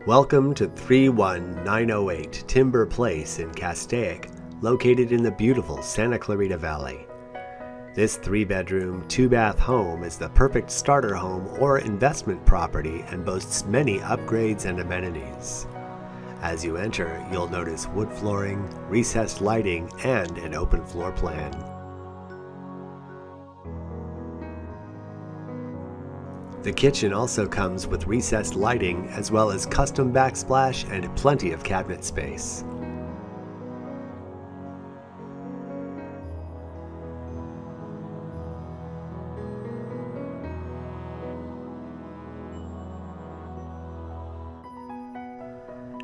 Welcome to 31908 Timber Place in Castaic, located in the beautiful Santa Clarita Valley. This 3-bedroom, 2-bath home is the perfect starter home or investment property and boasts many upgrades and amenities. As you enter, you'll notice wood flooring, recessed lighting, and an open floor plan. The kitchen also comes with recessed lighting as well as custom backsplash and plenty of cabinet space.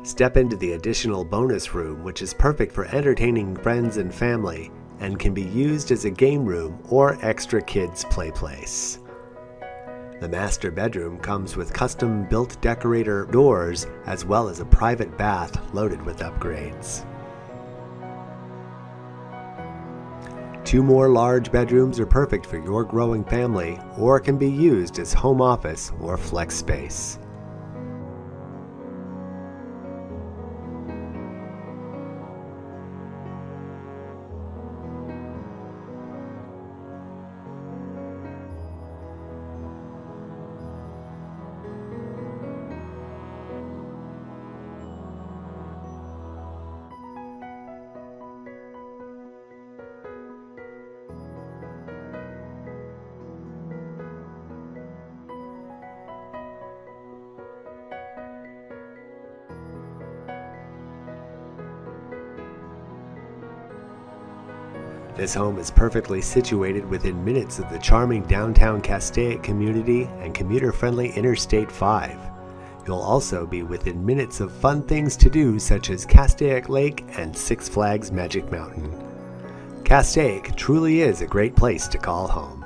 Step into the additional bonus room, which is perfect for entertaining friends and family and can be used as a game room or extra kids' play place. The master bedroom comes with custom-built decorator doors as well as a private bath loaded with upgrades. 2 more large bedrooms are perfect for your growing family or can be used as home office or flex space. This home is perfectly situated within minutes of the charming downtown Castaic community and commuter-friendly Interstate 5. You'll also be within minutes of fun things to do such as Castaic Lake and Six Flags Magic Mountain. Castaic truly is a great place to call home.